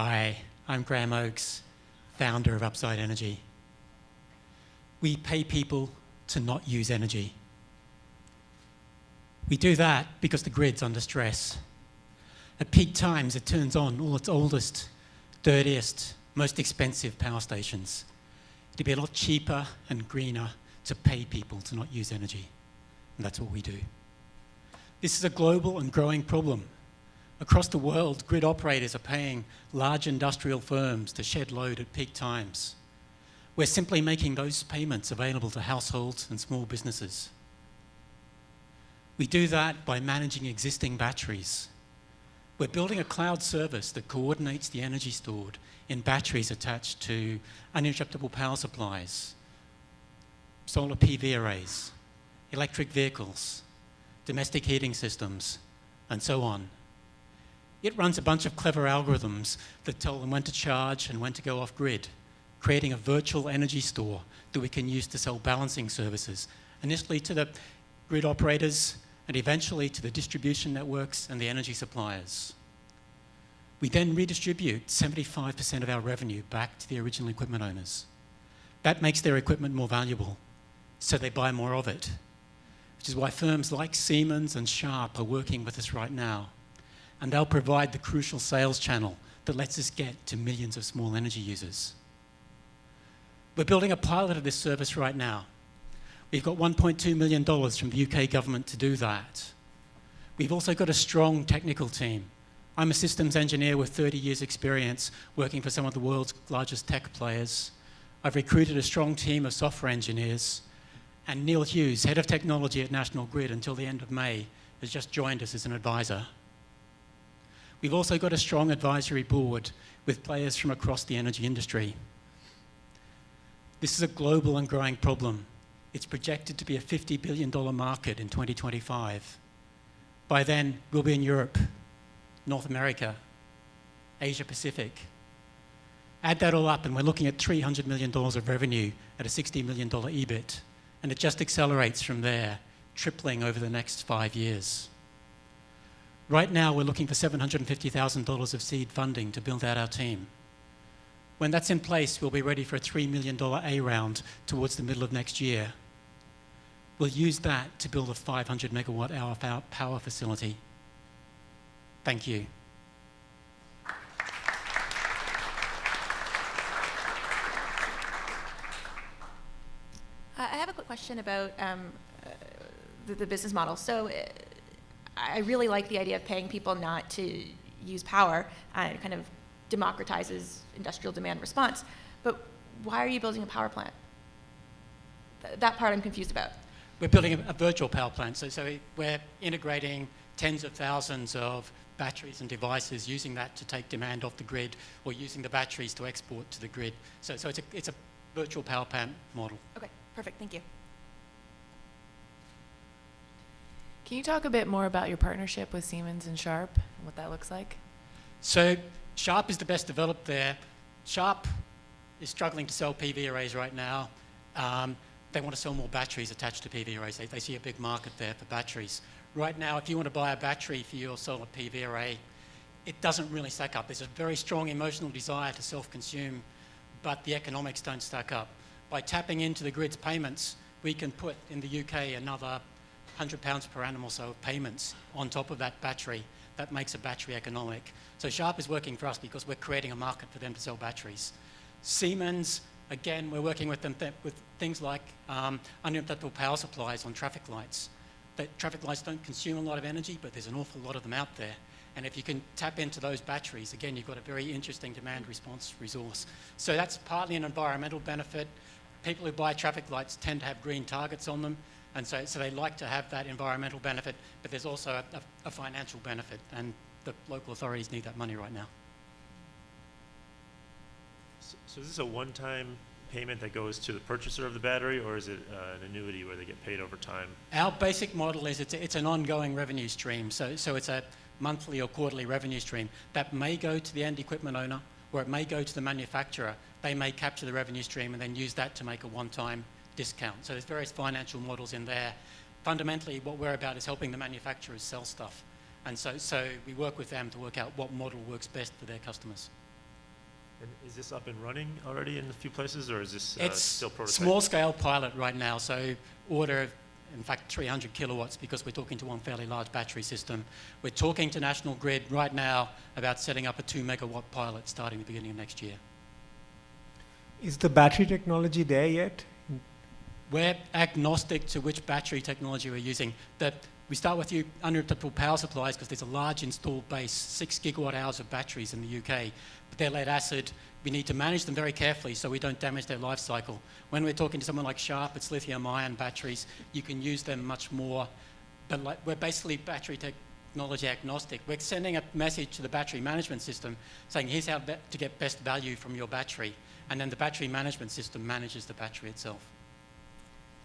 Hi, I'm Graham Oakes, founder of Upside Energy. We pay people to not use energy. We do that because the grid's under stress. At peak times, it turns on all its oldest, dirtiest, most expensive power stations. It'd be a lot cheaper and greener to pay people to not use energy. And that's what we do. This is a global and growing problem. Across the world, grid operators are paying large industrial firms to shed load at peak times. We're simply making those payments available to households and small businesses. We do that by managing existing batteries. We're building a cloud service that coordinates the energy stored in batteries attached to uninterruptible power supplies, solar PV arrays, electric vehicles, domestic heating systems, and so on. It runs a bunch of clever algorithms that tell them when to charge and when to go off-grid, creating a virtual energy store that we can use to sell balancing services, initially to the grid operators and eventually to the distribution networks and the energy suppliers. We then redistribute 75% of our revenue back to the original equipment owners. That makes their equipment more valuable, so they buy more of it, which is why firms like Siemens and Sharp are working with us right now. And they'll provide the crucial sales channel that lets us get to millions of small energy users. We're building a pilot of this service right now. We've got $1.2 million from the UK government to do that. We've also got a strong technical team. I'm a systems engineer with 30 years experience working for some of the world's largest tech players. I've recruited a strong team of software engineers. And Neil Hughes, head of technology at National Grid until the end of May, has just joined us as an advisor. We've also got a strong advisory board with players from across the energy industry. This is a global and growing problem. It's projected to be a $50 billion market in 2025. By then, we'll be in Europe, North America, Asia Pacific. Add that all up and we're looking at $300 million of revenue at a $60 million EBIT. And it just accelerates from there, tripling over the next 5 years. Right now, we're looking for $750,000 of seed funding to build out our team. When that's in place, we'll be ready for a $3 million A round towards the middle of next year. We'll use that to build a 500 megawatt hour power facility. Thank you. I have a quick question about the business model. So I really like the idea of paying people not to use power. It kind of democratizes industrial demand response. But why are you building a power plant? That part I'm confused about. We're building a virtual power plant. So we're integrating tens of thousands of batteries and devices, using that to take demand off the grid or using the batteries to export to the grid. So it's a virtual power plant model. Okay, perfect. Thank you. Can you talk a bit more about your partnership with Siemens and Sharp and what that looks like? So Sharp is the best developed there. Sharp is struggling to sell PV arrays right now. They want to sell more batteries attached to PV arrays. They see a big market there for batteries. Right now, if you want to buy a battery for your solar PV array, it doesn't really stack up. There's a very strong emotional desire to self-consume, but the economics don't stack up. By tapping into the grid's payments, we can put in the UK another £100 per annum or so of payments on top of that battery. That makes a battery economic. So Sharp is working for us because we're creating a market for them to sell batteries. Siemens, again, we're working with them with things like uninterruptible power supplies on traffic lights. Traffic lights don't consume a lot of energy, but there's an awful lot of them out there. And if you can tap into those batteries, again, you've got a very interesting demand response resource. So that's partly an environmental benefit. People who buy traffic lights tend to have green targets on them. And so they like to have that environmental benefit, but there's also a financial benefit, and the local authorities need that money right now. So is this a one-time payment that goes to the purchaser of the battery, or is it an annuity where they get paid over time? Our basic model is it's an ongoing revenue stream. So it's a monthly or quarterly revenue stream that may go to the end equipment owner, or it may go to the manufacturer. They may capture the revenue stream and then use that to make a one-time discount. So there's various financial models in there. Fundamentally, what we're about is helping the manufacturers sell stuff. And so we work with them to work out what model works best for their customers. And is this up and running already in a few places, or is this It's still prototype? small scale pilot right now, so order of, in fact, 300 kilowatts because we're talking to one fairly large battery system. We're talking to National Grid right now about setting up a 2 megawatt pilot starting the beginning of next year. Is the battery technology there yet? We're agnostic to which battery technology we're using. We start with you uninterruptible power supplies because there's a large installed base, 6 gigawatt hours of batteries in the UK. But they're lead acid. We need to manage them very carefully so we don't damage their life cycle. When we're talking to someone like Sharp, it's lithium-ion batteries. You can use them much more. But we're basically battery technology agnostic. We're sending a message to the battery management system saying, here's how to get best value from your battery. And then the battery management system manages the battery itself.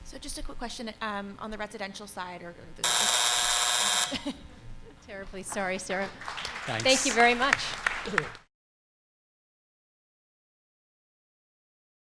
So just a quick question on the residential side, or the Terribly sorry, Sarah. Thanks. Thank you very much.